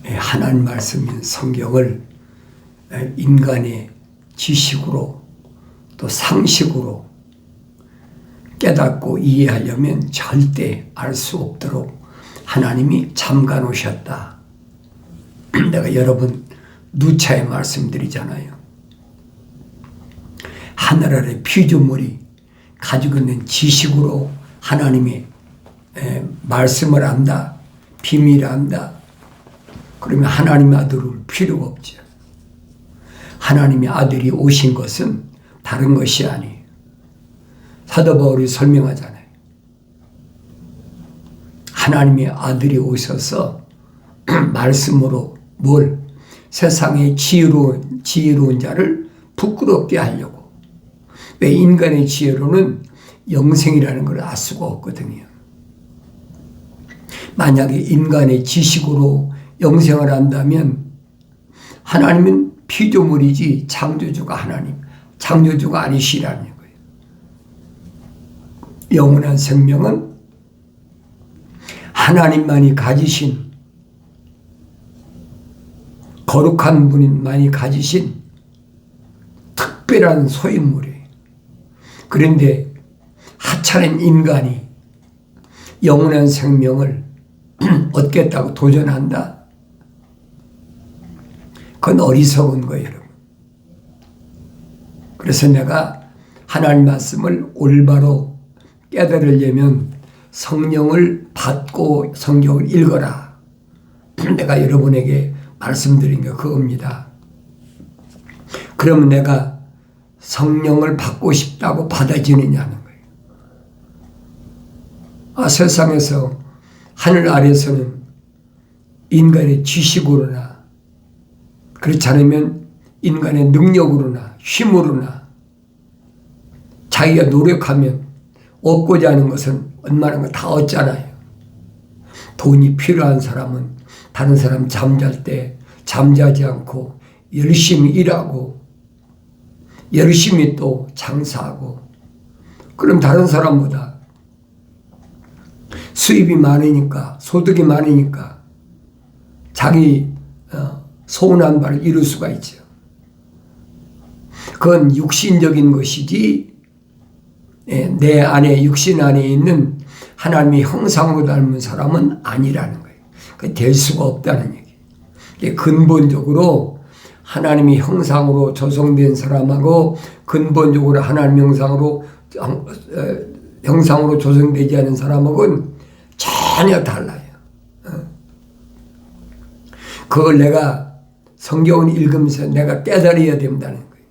하나님 말씀인 성경을 인간의 지식으로 또 상식으로 깨닫고 이해하려면 절대 알 수 없도록 하나님이 잠가 놓으셨다. 내가 여러분 누차에 말씀드리잖아요. 하늘 아래 피조물이 가지고 있는 지식으로 하나님의 말씀을 안다, 비밀을 안다. 그러면 하나님의 아들을 필요가 없죠. 하나님의 아들이 오신 것은 다른 것이 아니에요. 사도 바울이 설명하잖아요. 하나님의 아들이 오셔서 말씀으로 뭘? 세상의 지혜로운 자를 부끄럽게 하려고. 왜? 인간의 지혜로는 영생이라는 걸 알 수가 없거든요. 만약에 인간의 지식으로 영생을 한다면 하나님은 피조물이지 창조주가 하나님, 창조주가 아니시라는 거예요. 영원한 생명은 하나님만이 가지신, 거룩한 분만이 가지신 특별한 소유물이에요. 그런데 하찮은 인간이 영원한 생명을 얻겠다고 도전한다? 그건 어리석은 거예요, 여러분. 그래서 내가 하나님 말씀을 올바로 깨달으려면 성령을 받고 성경을 읽어라. 내가 여러분에게 말씀드린 게 그겁니다. 그러면 내가 성령을 받고 싶다고 받아지느냐는 거예요. 세상에서 하늘 아래서는 인간의 지식으로나 그렇지 않으면 인간의 능력으로나 힘으로나 자기가 노력하면 얻고자 하는 것은 웬만한 거 다 얻잖아요. 돈이 필요한 사람은 다른 사람 잠잘 때 잠자지 않고 열심히 일하고 열심히 또 장사하고, 그럼 다른 사람보다 수입이 많으니까, 소득이 많으니까 자기 소원한 바를 이룰 수가 있죠. 그건 육신적인 것이지 내 안에, 육신 안에 있는 하나님의 형상으로 닮은 사람은 아니라는 거예요. 될 수가 없다는 얘기예요. 근본적으로 하나님의 형상으로 조성된 사람하고 근본적으로 하나님의 형상으로 조성되지 않은 사람하고는 전혀 달라요. 그걸 내가 성경을 읽으면서 내가 깨달아야 된다는 거예요.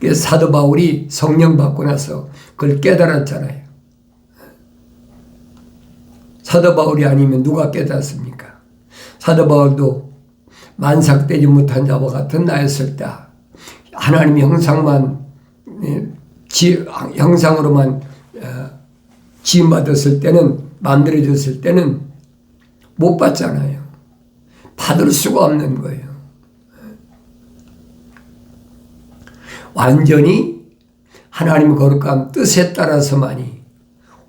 그래서 사도 바울이 성령 받고 나서 그걸 깨달았잖아요. 사도 바울이 아니면 누가 깨달았습니까? 사도 바울도 만삭되지 못한 자와 같은 나였을 때 하나님의 형상으로만 지음받았을 때는, 만들어졌을 때는 못 받잖아요. 받을 수가 없는 거예요. 완전히 하나님의 거룩한 뜻에 따라서만이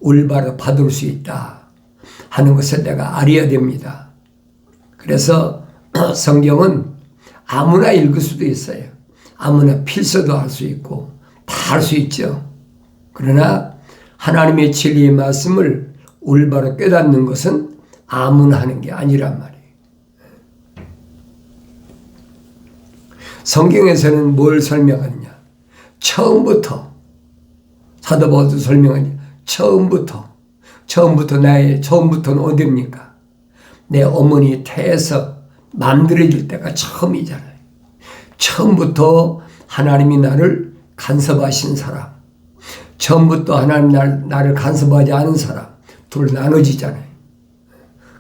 올바로 받을 수 있다 하는 것을 내가 알아야 됩니다. 그래서 성경은 아무나 읽을 수도 있어요. 아무나 필서도 할 수 있고 다 할 수 있죠. 그러나 하나님의 진리의 말씀을 올바로 깨닫는 것은 아무나 하는 게 아니란 말이에요. 성경에서는 뭘 설명하느냐? 처음부터, 사도 바울도 설명하냐? 처음부터는 어디입니까? 내 어머니 태에서 만들어질 때가 처음이잖아요. 처음부터 하나님이 나를 간섭하신 사람, 처음부터 하나님 나를 간섭하지 않은 사람, 둘 나눠지잖아요.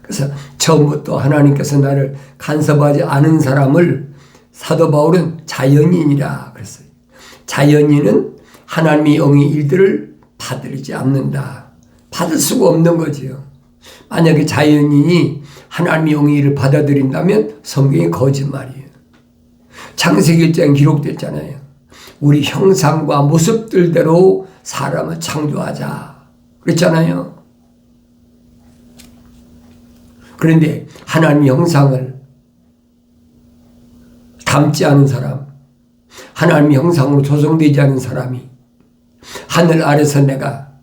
그래서 처음부터 하나님께서 나를 간섭하지 않은 사람을 사도 바울은 자연인이라 그랬어요. 자연인은 하나님의 영의 일들을 받들지 않는다. 받을 수가 없는 거지요. 만약에 자연인이 하나님의 영의 일을 받아들인다면 성경이 거짓말이에요. 창세기 1장에 기록됐잖아요. 우리 형상과 모습들대로 사람을 창조하자 그랬잖아요. 그런데 하나님의 형상을 닮지 않은 사람, 하나님의 형상으로 조성되지 않은 사람이 하늘 아래서 내가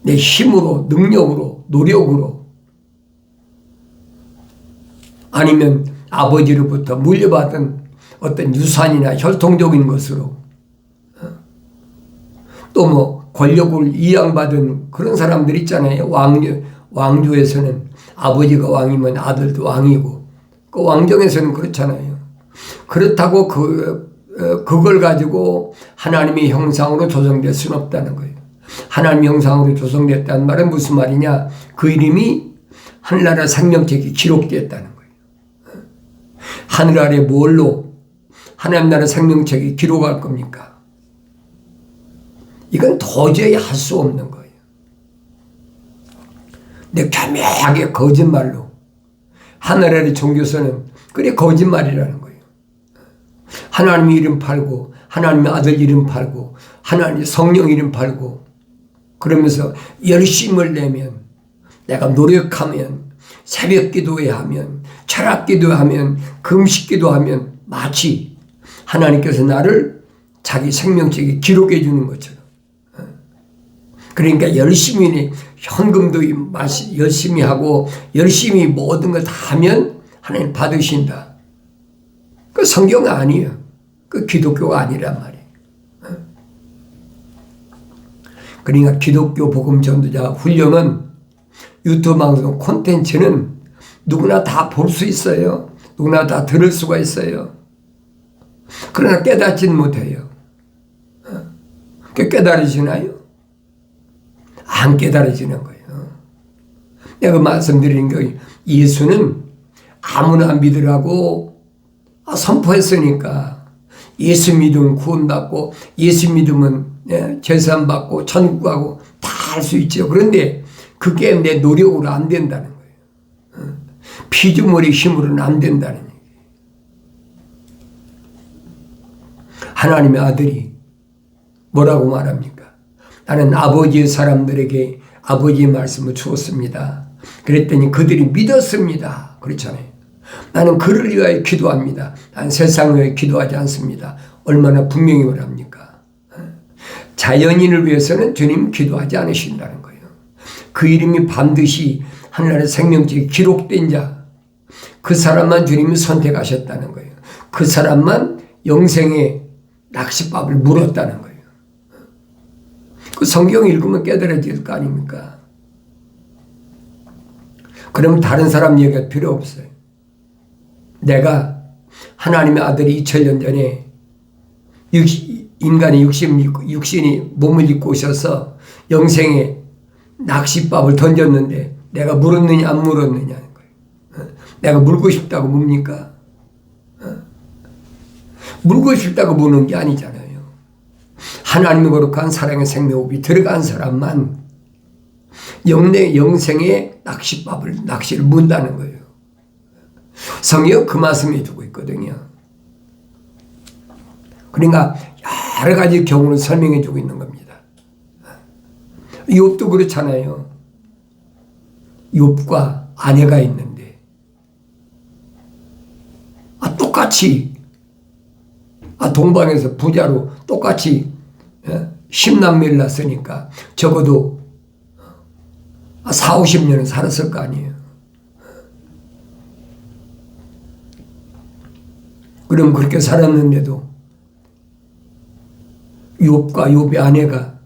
내 힘으로, 능력으로, 노력으로 아니면 아버지로부터 물려받은 어떤 유산이나 혈통적인 것으로 또 뭐 권력을 이양받은 그런 사람들 있잖아요. 왕조에서는 아버지가 왕이면 아들도 왕이고, 그 왕정에서는 그렇잖아요. 그렇다고 그걸 가지고 하나님의 형상으로 조성될 수는 없다는 거예요. 하나님의 형상으로 조성됐다는 말은 무슨 말이냐? 그 이름이 하늘나라 생명책이 기록되었다는 거예요. 하늘 아래 뭘로 하나님 나라 생명책이 기록할 겁니까? 이건 도저히 할 수 없는 거예요. 근데 교묘하게 거짓말로 하늘 아래 종교서는 그래 거짓말이라는 거예요. 하나님의 이름 팔고 하나님의 아들 이름 팔고 하나님의 성령 이름 팔고 그러면서 열심을 내면, 내가 노력하면, 새벽 기도하면, 철학 기도하면, 금식 기도하면 마치 하나님께서 나를 자기 생명책에 기록해 주는 것처럼. 그러니까 열심히 현금도 열심히 하고 열심히 모든 걸 다 하면 하나님 받으신다. 그 성경 아니에요. 그 기독교가 아니란 말이에요. 그러니까 기독교 복음 전도자 훈련은 유튜브 방송 콘텐츠는 누구나 다 볼 수 있어요. 누구나 다 들을 수가 있어요. 그러나 깨닫지는 못해요. 깨달으시나요? 안 깨달아지는 거예요. 내가 말씀드리는 게 예수는 아무나 믿으라고 선포했으니까 예수 믿으면 구원받고 예수 믿으면 재산 받고 천국 가고 다 할 수 있죠. 그런데 그게 내 노력으로 안 된다는 거예요. 피조물의 힘으로는 안 된다는 얘기예요. 하나님의 아들이 뭐라고 말합니까? 나는 아버지의 사람들에게 아버지의 말씀을 주었습니다. 그랬더니 그들이 믿었습니다. 그렇잖아요. 나는 그를 위하여 기도합니다. 난 세상을 위하여 기도하지 않습니다. 얼마나 분명히 말합니까? 자연인을 위해서는 주님 기도하지 않으신다는 거예요. 그 이름이 반드시 하늘나라 생명책에 기록된 자, 그 사람만 주님이 선택하셨다는 거예요. 그 사람만 영생의 낚싯밥을 물었다는 거예요. 그 성경 읽으면 깨달아질 거 아닙니까? 그럼 다른 사람 얘기할 필요 없어요. 내가 하나님의 아들이 2000년 전에 인간의 육신이 몸을 입고 오셔서 영생의 낚싯밥을 던졌는데 내가 물었느냐 안 물었느냐는 거예요. 내가 물고 싶다고 뭡니까? 물고 싶다고 무는 게 아니잖아요. 하나님의 거룩한 사랑의 생명호흡이 들어간 사람만 영생의 낚시를 문다는 거예요. 성경 그 말씀해 주고 있거든요. 그러니까 여러 가지 경우를 설명해 주고 있는 겁니다. 욥도 그렇잖아요. 욥과 아내가 있는데 똑같이 동방에서 부자로 똑같이 10남매를 낳았으니까 적어도 40-50년은 살았을 거 아니에요. 그럼 그렇게 살았는데도 욥과 욥의 아내가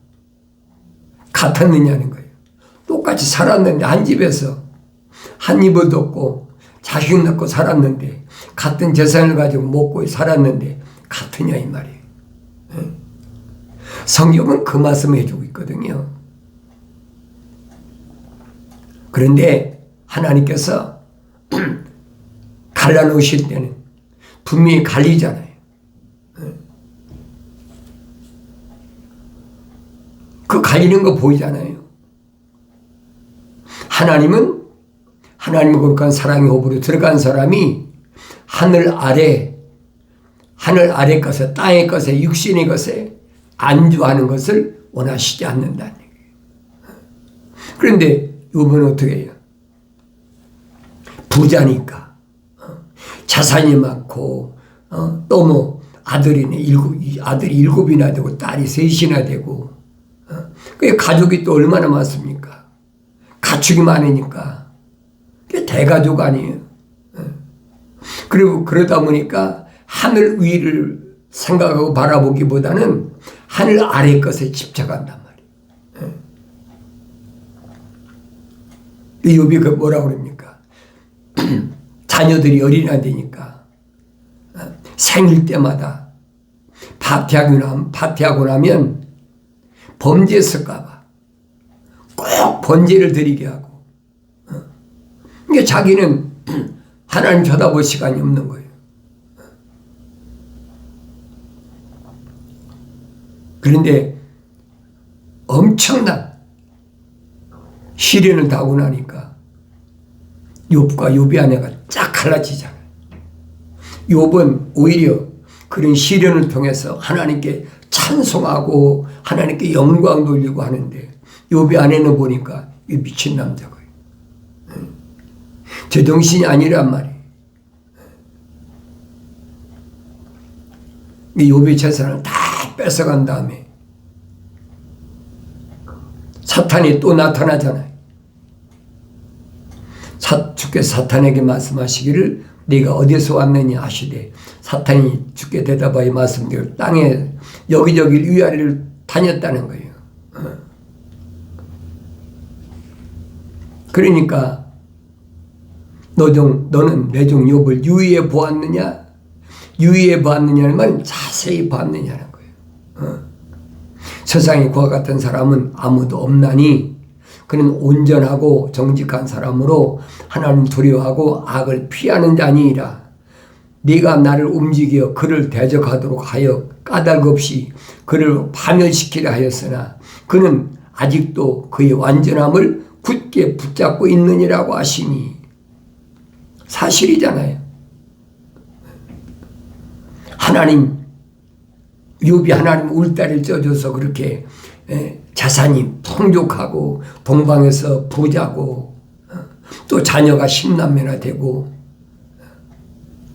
같았느냐는 거예요. 똑같이 살았는데 한 집에서 한 입을 덮고 자식 낳고 살았는데 같은 재산을 가지고 먹고 살았는데 같으냐 이 말이에요. 성경은 그 말씀을 해주고 있거든요. 그런데 하나님께서 갈라놓으실 때는 분명히 갈리잖아요. 그 갈리는 거 보이잖아요. 하나님은 하나님의 거룩한 사랑의 호흡으로 들어간 사람이 하늘 아래 것에, 땅의 것에, 육신의 것에 안주하는 것을 원하시지 않는다는 얘기예요. 그런데 욥은 어떻게 해요? 부자니까 자산이 많고 또 뭐 아들이 7이나 되고 딸이 3이나 되고 그 가족이 또 얼마나 많습니까? 가축이 많으니까 그게 대가족 아니에요. 그리고 그러다 보니까 하늘 위를 생각하고 바라보기보다는 하늘 아래 것에 집착한단 말이에요. 욥이 그 뭐라고 그럽니까? 자녀들이 어린아이니까 생일 때마다 파티하고 나면 범죄했을까봐 꼭 번제를 드리게 하고, 그러니까 자기는 하나님 쳐다볼 시간이 없는 거예요. 그런데 엄청난 시련을 당하고 나니까 욥과 욥의 아내가 쫙 갈라지잖아요. 욥은 오히려 그런 시련을 통해서 하나님께 찬송하고 하나님께 영광 돌리고 하는데, 욥의 아내는 보니까 이 미친 남자고요. 제정신이 아니란 말이에요. 욥의 재산을 다 뺏어간 다음에 사탄이 또 나타나잖아요. 주께서 사탄에게 말씀하시기를 네가 어디서 왔느냐 하시되, 사탄이 주께 대답하여 말씀드려 땅에 여기저기 위아래를 다녔다는 거예요. 그러니까 너는 내 종 욥을 유의해 보았느냐? 유의해 보았느냐는 말은 자세히 봤느냐는 거예요. 세상에 그와 같은 사람은 아무도 없나니 그는 온전하고 정직한 사람으로 하나님 두려워하고 악을 피하는 자니이라. 네가 나를 움직여 그를 대적하도록 하여 까닭 없이 그를 파멸시키려 하였으나 그는 아직도 그의 완전함을 굳게 붙잡고 있느니라고 하시니, 사실이잖아요. 욥이 하나님 울타리를 쪄줘서 그렇게 자산이 풍족하고 동방에서 부자고 또 자녀가 10남매나 되고,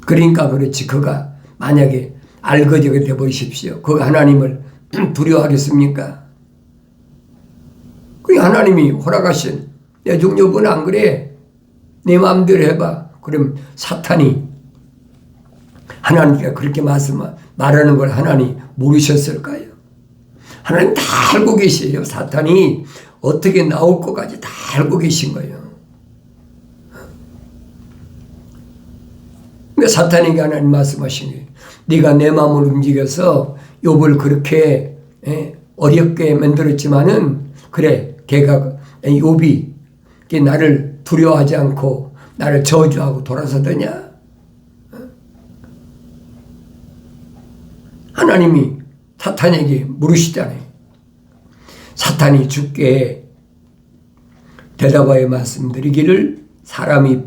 그러니까 그렇지, 그가 만약에 알거지가 되어보십시오. 그가 하나님을 두려워하겠습니까? 그 하나님이 허락하신 내 종 욥은 안 그래, 내 마음대로 해봐. 그럼 사탄이 하나님께 그렇게 말하는 걸 하나님 모르셨을까요? 하나님 다 알고 계세요. 사탄이 어떻게 나올 것까지 다 알고 계신 거예요. 그러니까 사탄에게 하나님 말씀하신 거예요. 네가 내 마음을 움직여서 욥을 그렇게 어렵게 만들었지만은, 그래, 욥이 나를 두려워하지 않고 나를 저주하고 돌아서더냐? 하나님이 사탄에게 물으시잖아요. 사탄이 주께 대답하여 말씀드리기를 사람의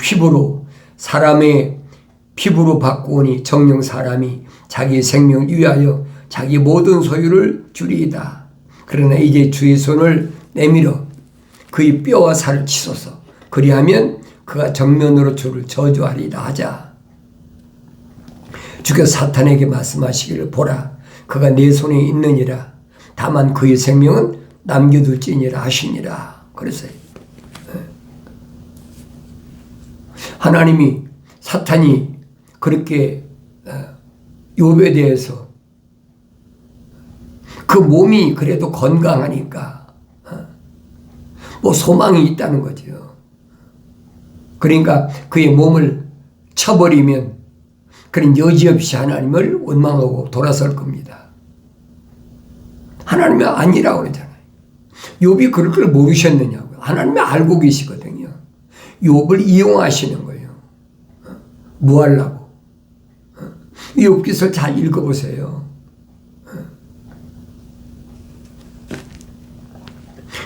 피부로 바꾸오니 정녕 사람이 자기 생명을 위하여 자기 모든 소유를 주리이다. 그러나 이제 주의 손을 내밀어 그의 뼈와 살을 치소서. 그리하면 그가 정면으로 주를 저주하리라 하자. 주께서 사탄에게 말씀하시기를 보라, 그가 내 손에 있느니라. 다만 그의 생명은 남겨둘지니라 하시니라. 그랬어요. 하나님이 사탄이 그렇게 욥에 대해서 그 몸이 그래도 건강하니까 뭐 소망이 있다는 거죠. 그러니까 그의 몸을 쳐버리면 그런 여지없이 하나님을 원망하고 돌아설 겁니다. 하나님이 아니라고 그러잖아요. 욥이 그럴 걸 모르셨느냐고요. 하나님이 알고 계시거든요. 욥을 이용하시는 거예요. 뭐 하려고? 욥기서를 잘 읽어보세요.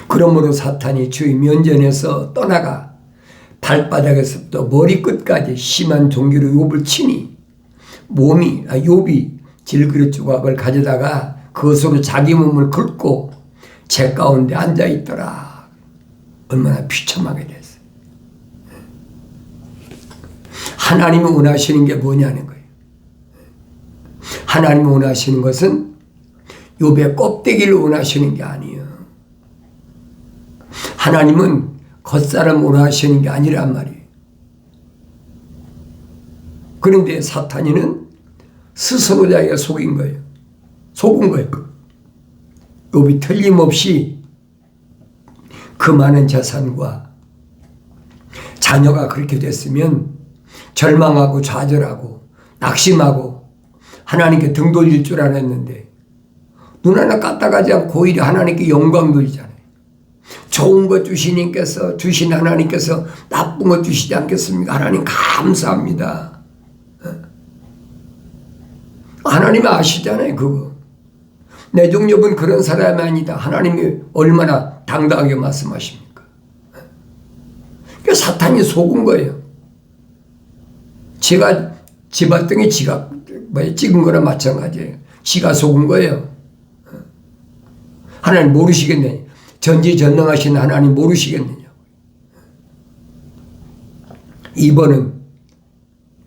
그러므로 사탄이 주의 면전에서 떠나가 발바닥에서부터 머리끝까지 심한 종기로 욥을 치니 욥이 질그릇 조각을 가져다가 그것으로 자기 몸을 긁고 재 가운데 앉아있더라. 얼마나 비참하게 됐어요. 하나님이 원하시는 게 뭐냐는 거예요. 하나님이 원하시는 것은 욥의 껍데기를 원하시는 게 아니에요. 하나님은 겉사람 원하시는 게 아니란 말이에요. 그런데 사탄이는 스스로 자기가 속인 거예요. 속은 거예요. 욥이 틀림없이 그 많은 재산과 자녀가 그렇게 됐으면 절망하고 좌절하고 낙심하고 하나님께 등 돌릴 줄 알았는데 눈 하나 까딱하지 않고 오히려 하나님께 영광 돌리잖아요. 좋은 것 주신 하나님께서 나쁜 것 주시지 않겠습니까? 하나님 감사합니다. 하나님이 아시잖아요. 그거. 내 종 욥은 그런 사람이 아니다. 하나님이 얼마나 당당하게 말씀하십니까? 그러니까 사탄이 속은 거예요. 지가 지발등에 지가 찍은 거나 마찬가지예요. 지가 속은 거예요. 하나님 모르시겠느냐? 전지전능하신 하나님 모르시겠느냐? 2번은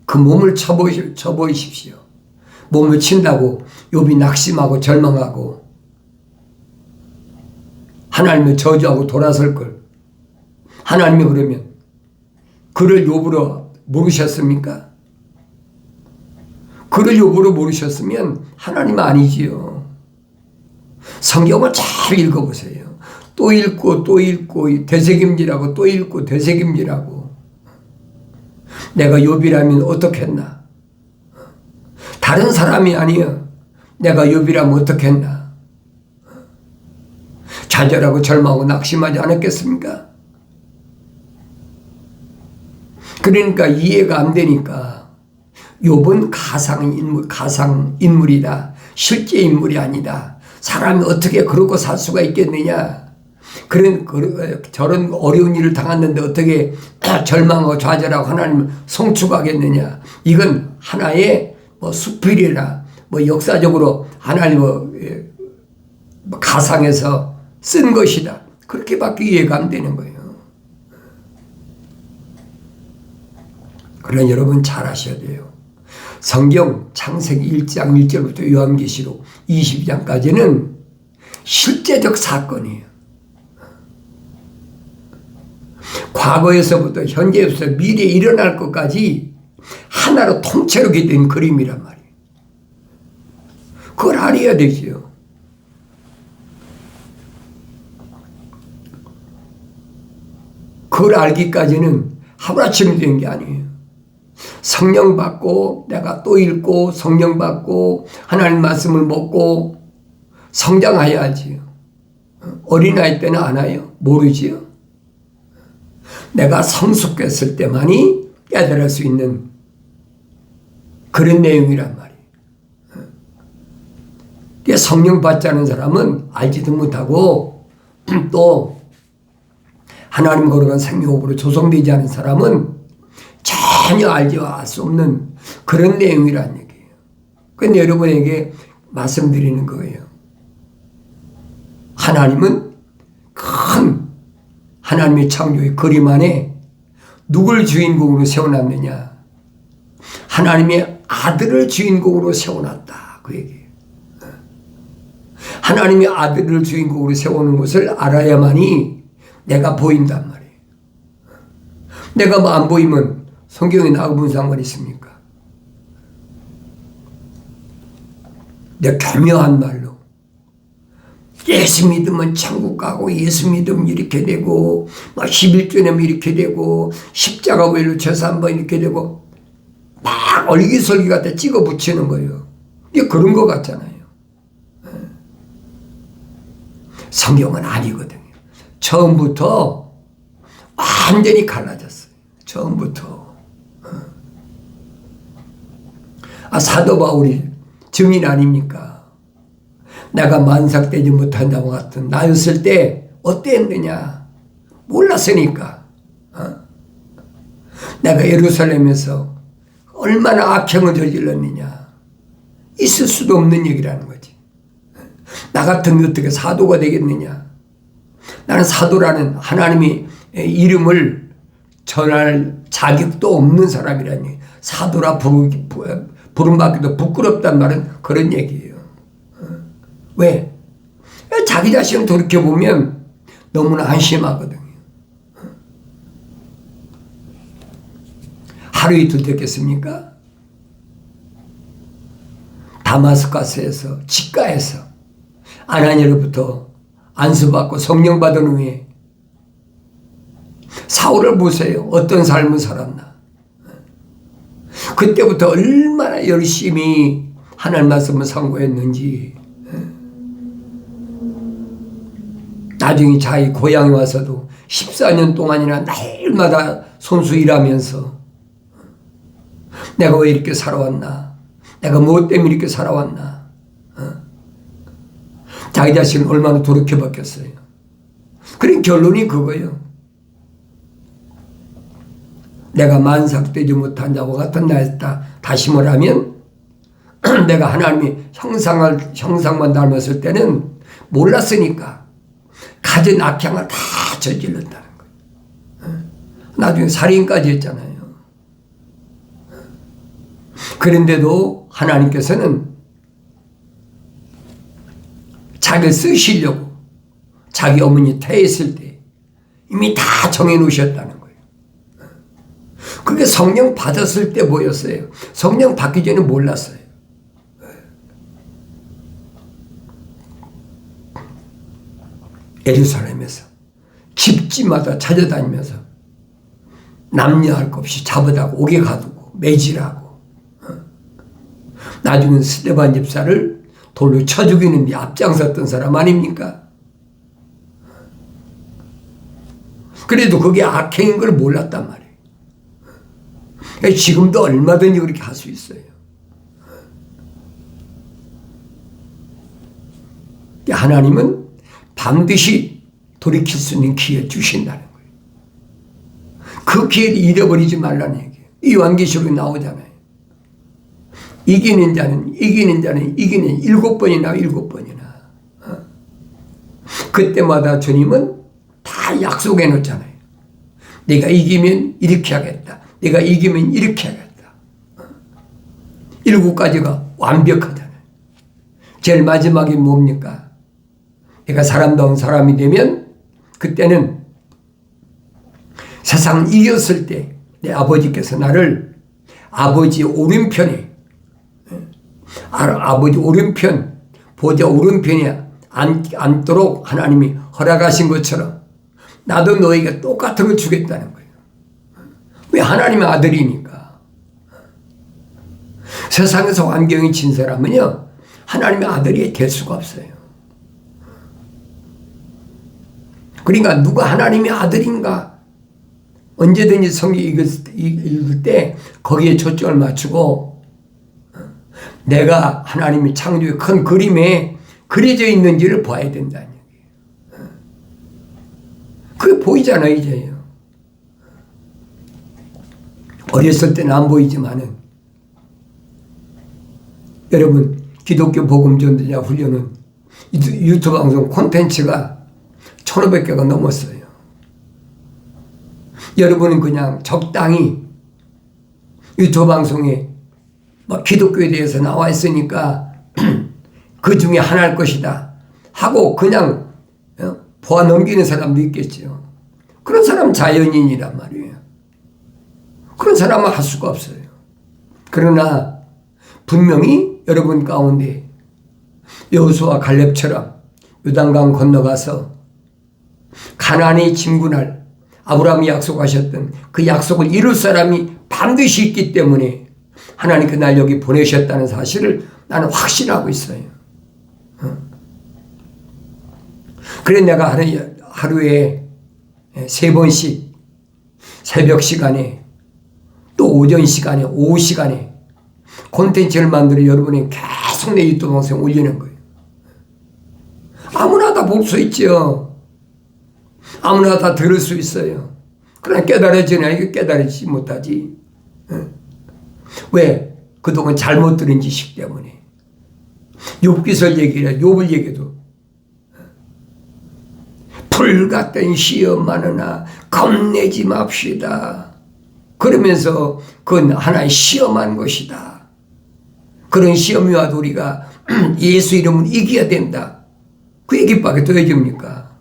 그 몸을 쳐보이십시오. 몸을 친다고 욥이 낙심하고 절망하고 하나님을 저주하고 돌아설 걸. 하나님이 그러면 그를 욥으로 모르셨습니까? 그를 욥으로 모르셨으면 하나님 아니지요. 성경을 잘 읽어보세요. 또 읽고 또 읽고 되새김질하고 또 읽고 되새김질하고. 내가 욥이라면 어떻겠나? 다른 사람이 아니여. 내가 욥이라면 어떻겠나? 좌절하고 절망하고 낙심하지 않았겠습니까? 그러니까 이해가 안 되니까 욥은 가상인물이다. 실제 인물이 아니다. 사람이 어떻게 그러고 살 수가 있겠느냐. 저런 어려운 일을 당했는데 어떻게 절망하고 좌절하고 하나님을 송축하겠느냐. 이건 하나의 수필이나 역사적으로 하나님 가상에서 쓴 것이다. 그렇게밖에 이해가 안 되는 거예요. 그러나 여러분 잘 아셔야 돼요. 성경 창세기 1장 1절부터 요한계시록 22장까지는 실제적 사건이에요. 과거에서부터 현재에서 미래에 일어날 것까지 하나로 통째로 된 그림이란 말이에요. 그걸 알아야 되지요. 그걸 알기까지는 하루아침에 된 게 아니에요. 성령 받고 내가 또 읽고 성령 받고 하나님 말씀을 먹고 성장해야지요. 어린아이 때는 안 와요? 모르지요. 내가 성숙했을 때만이 깨달을 수 있는 그런 내용이란 말이에요. 성령 받지 않은 사람은 알지도 못하고 또 하나님 거룩한 생명으로 조성되지 않은 사람은 전혀 알 수 없는 그런 내용이란 얘기예요. 그런데 여러분에게 말씀드리는 거예요. 하나님은 큰 하나님의 창조의 그림 안에 누굴 주인공으로 세워놨느냐. 하나님의 아들을 주인공으로 세워놨다. 그 얘기예요. 하나님의 아들을 주인공으로 세우는 것을 알아야만이 내가 보인단 말이에요. 내가 안 보이면 성경에 나하고 무슨 상관이 있습니까? 내 교묘한 말로 예수 믿으면 천국 가고 예수 믿으면 이렇게 되고 11조 내면 이렇게 되고 십자가 외로 죄사 한번 이렇게 되고 막 얼기설기 갖다 찍어 붙이는 거예요. 이게 그런 것 같잖아요. 성경은 아니거든요. 처음부터 완전히 갈라졌어요. 처음부터. 사도 바울이 증인 아닙니까? 내가 만삭되지 못한 자와 같은 나였을 때 어땠느냐? 몰랐으니까. 내가 예루살렘에서 얼마나 악행을 저질렀느냐? 있을 수도 없는 얘기라는 거지. 나 같은 게 어떻게 사도가 되겠느냐? 나는 사도라는 하나님의 이름을 전할 자격도 없는 사람이라니. 사도라 부름받기도 부끄럽단 말은 그런 얘기예요. 왜? 자기 자신을 돌이켜보면 너무나 안심하거든요. 하루 이틀 됐겠습니까? 다마스커스에서 직가에서 아나니아로부터 안수받고 성령 받은 후에 사울을 보세요. 어떤 삶을 살았나. 그때부터 얼마나 열심히 하나님 말씀을 상고했는지. 나중에 자기 고향에 와서도 14년 동안이나 날마다 손수 일하면서 내가 왜 이렇게 살아왔나, 내가 무엇 때문에 이렇게 살아왔나, 자기 자신을 얼마나 돌이켜봤겠어요. 그런 결론이 그거예요. 내가 만삭되지 못한 자와 같은 나였다. 다시 말하면 내가 하나님의 형상만 닮았을 때는 몰랐으니까 가진 악행을 다 저질렀다는 거예요. 나중에 살인까지 했잖아요. 그런데도 하나님께서는 자기를 쓰시려고 자기 어머니 태했을 때 이미 다 정해놓으셨다는 거예요. 그게 성령 받았을 때 보였어요. 성령 받기 전에 몰랐어요. 예루살렘에서 집집마다 찾아다니면서 남녀할 것 없이 잡아다가 옥에 가두고 매질하고, 나중에 스데반 집사를 돌로 쳐 죽이는 데 앞장섰던 사람 아닙니까? 그래도 그게 악행인 걸 몰랐단 말이에요. 지금도 얼마든지 그렇게 할 수 있어요. 하나님은 반드시 돌이킬 수 있는 기회 주신다는 거예요. 그 기회를 잃어버리지 말라는 얘기예요. 요한계시록에 나오잖아요. 이기는 자는 7번이나 7번이나. 그때마다 주님은 다 약속해 놓잖아요. 내가 이기면 이렇게 하겠다. 내가 이기면 이렇게 하겠다. 7가지가 완벽하잖아요. 제일 마지막이 뭡니까? 내가 사람다운 사람이 되면 그때는 세상을 이겼을 때 내 아버지께서 나를 아버지 오른편에, 아버지 오른편, 보좌 오른편에 앉도록 하나님이 허락하신 것처럼 나도 너에게 똑같은 걸 주겠다는 거예요. 왜? 하나님의 아들이니까. 세상에서 환경이 진 사람은요, 하나님의 아들이 될 수가 없어요. 그러니까 누가 하나님의 아들인가? 언제든지 성경 읽을 때 거기에 초점을 맞추고 내가 하나님의 창조의 큰 그림에 그려져 있는지를 봐야 된다는 얘기예요. 그게 보이잖아요, 이제요. 어렸을 때는 안 보이지만은 여러분, 기독교 복음 전도자 훈련은 유튜브 방송 콘텐츠가 1,500개가 넘었어요. 여러분은 그냥 적당히 유튜브 방송에 기독교에 대해서 나와 있으니까 그 중에 하나일 것이다 하고 그냥 보아 넘기는 사람도 있겠죠. 그런 사람은 자연인이란 말이에요. 그런 사람은 할 수가 없어요. 그러나 분명히 여러분 가운데 여호수아 갈렙처럼 요단강 건너가서 가나안에 진군할 아브라함이 약속하셨던 그 약속을 이룰 사람이 반드시 있기 때문에 하나님 그날 여기 보내셨다는 사실을 나는 확신하고 있어요. 그래 내가 하루에 3번씩 새벽 시간에 또 오전 시간에 오후 시간에 콘텐츠를 만들어 여러분이 계속 내 유튜브 방송에 올리는 거예요. 아무나 다 볼 수 있죠. 아무나 다 들을 수 있어요. 그러나 깨달아지나 이게 깨달아지지 못하지. 왜? 그동안 잘못 들은 지식 때문에. 욥기설 얘기라 욥을 얘기도 불같던 시험 많으나 겁내지 맙시다. 그러면서 그건 하나의 시험한 것이다. 그런 시험이 와도 우리가 예수 이름은 이겨야 된다. 그 얘기밖에 더 해줍니까?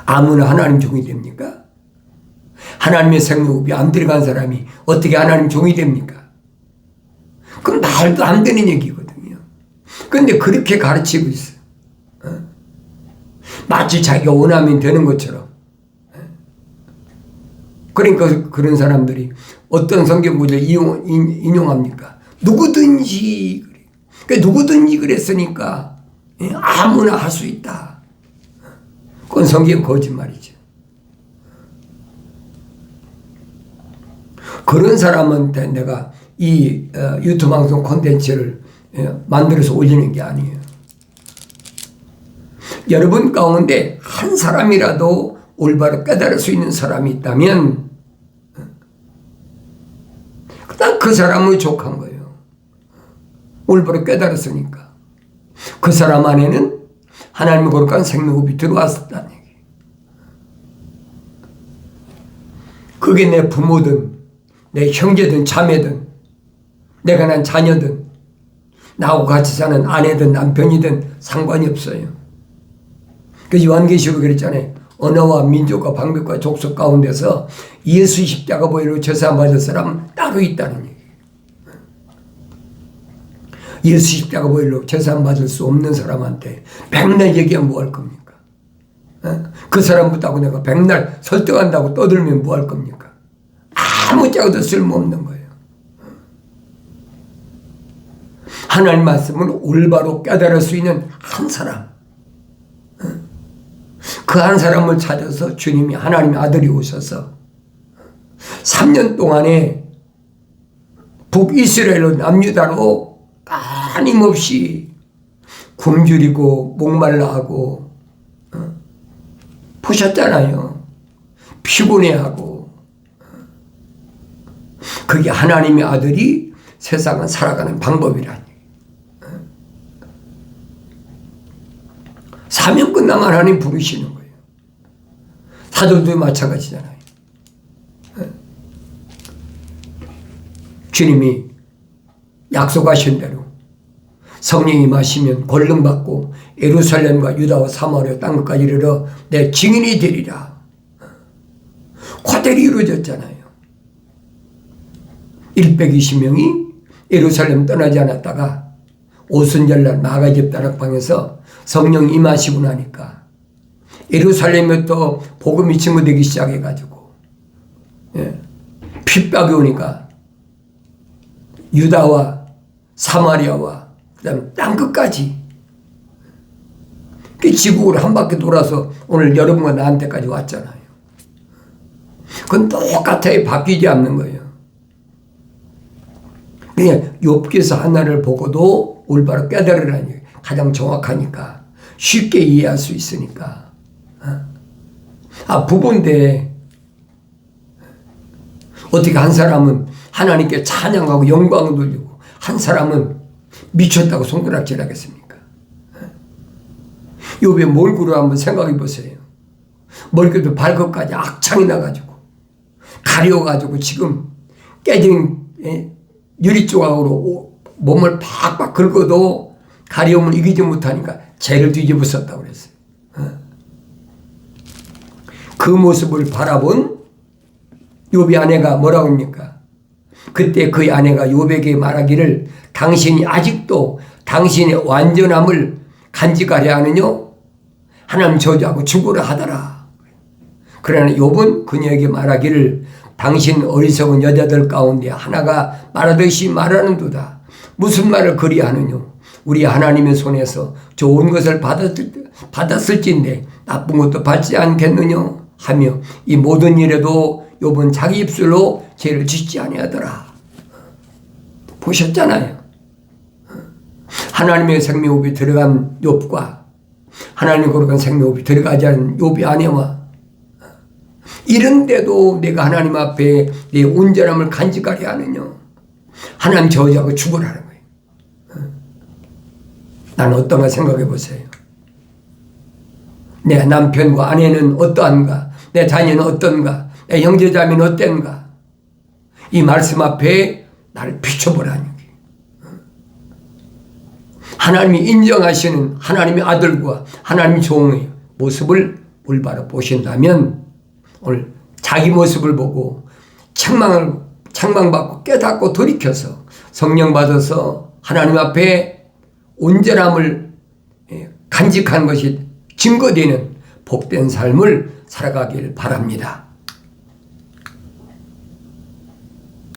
아무나 하나님 종이 됩니까? 하나님의 생명호흡이 안 들어간 사람이 어떻게 하나님 종이 됩니까? 그건 말도 안 되는 얘기거든요. 그런데 그렇게 가르치고 있어요. 마치 자기가 원하면 되는 것처럼. 그러니까 그런 사람들이 어떤 성경 구절을 인용합니까? 누구든지 그래. 그러니까 누구든지 그랬으니까 아무나 할 수 있다. 그건 성경 거짓말이죠. 그런 사람한테 내가 이 유튜브 방송 콘텐츠를 만들어서 올리는 게 아니에요. 여러분 가운데 한 사람이라도 올바로 깨달을 수 있는 사람이 있다면 딱 그 사람을 족한 거예요. 올바로 깨달았으니까. 그 사람 안에는 하나님의 거룩한 생명호흡이 들어왔다는 얘기. 그게 내 부모든 내 형제든 자매든 내가 난 자녀든 나하고 같이 사는 아내든 남편이든 상관이 없어요. 그래서 요한계시록에 그랬잖아요. 언어와 민족과 방백과 족속 가운데서 예수 십자가 보혈로 제사 받을 사람은 따로 있다는 얘기예요. 예수 십자가 보혈로 제사 받을 수 없는 사람한테 백날 얘기하면 뭐 할 겁니까? 그 사람부터 내가 백날 설득한다고 떠들면 뭐 할 겁니까? 아무짝에도 쓸모없는 거예요. 하나님 말씀을 올바로 깨달을 수 있는 한 사람, 그 한 사람을 찾아서 주님이 하나님의 아들이 오셔서 3년 동안에 북이스라엘로 남유다로 끊임없이 굶주리고 목말라하고 보셨잖아요. 피곤해하고. 그게 하나님의 아들이 세상을 살아가는 방법이라니. 사명 끝나면 하나님 부르시는 거예요. 사도도 마찬가지잖아요. 주님이 약속하신 대로 성령이 임하시면 권능 받고 예루살렘과 유다와 사마리아 땅끝까지 이르러 내 증인이 되리라. 과대로 이루어졌잖아요. 120명이 예루살렘 떠나지 않았다가 오순절날 마가집 다락방에서 성령 임하시고 나니까 예루살렘부터 복음이 증거되기 시작해가지고 핍박이 오니까 유다와 사마리아와 그다음에 땅끝까지 그 지구를 한 바퀴 돌아서 오늘 여러분과 나한테까지 왔잖아요. 그건 똑같아요. 바뀌지 않는 거예요. 그냥 욥기서 하나를 보고도 올바로 깨달으라니 가장 정확하니까 쉽게 이해할 수 있으니까. 부부인데 어떻게 한 사람은 하나님께 찬양하고 영광을 돌리고 한 사람은 미쳤다고 손가락질 하겠습니까? 욥의 몰골을 한번 생각해 보세요. 머리끝부터 발끝까지 악창이 나가지고 가려가지고 지금 깨진 유리 조각으로 몸을 팍팍 긁어도 가려움을 이기지 못하니까 죄를 뒤집어 썼다고 그랬어요. 그 모습을 바라본 욥의 아내가 뭐라고 합니까? 그때 그의 아내가 욥에게 말하기를 당신이 아직도 당신의 완전함을 간직하려 하느냐? 하나님 저주하고 죽으라 하더라. 그러나 욥은 그녀에게 말하기를 당신 어리석은 여자들 가운데 하나가 말하듯이 말하는도다. 무슨 말을 그리 하느냐? 우리 하나님의 손에서 좋은 것을 받았을진데 나쁜 것도 받지 않겠느냐? 하며 이 모든 일에도 욥은 자기 입술로 죄를 짓지 아니하더라. 보셨잖아요. 하나님의 생명호흡이 들어간 욥과 하나님의 거룩한 생명호흡이 들어가지 않은 욥의 아내와 이런데도 내가 하나님 앞에 내 온전함을 간직하려 하느냐? 하나님 저주하고 죽으라는 거예요. 나는 어떤가 생각해 보세요. 내 남편과 아내는 어떠한가? 내 자녀는 어떤가? 내 형제자매는 어땠는가? 이 말씀 앞에 나를 비춰보라는 게. 하나님이 인정하시는 하나님의 아들과 하나님의 종의 모습을 올바로 보신다면 오늘 자기 모습을 보고 책망받고 깨닫고 돌이켜서 성령 받아서 하나님 앞에 온전함을 간직한 것이 증거되는 복된 삶을 살아가길 바랍니다.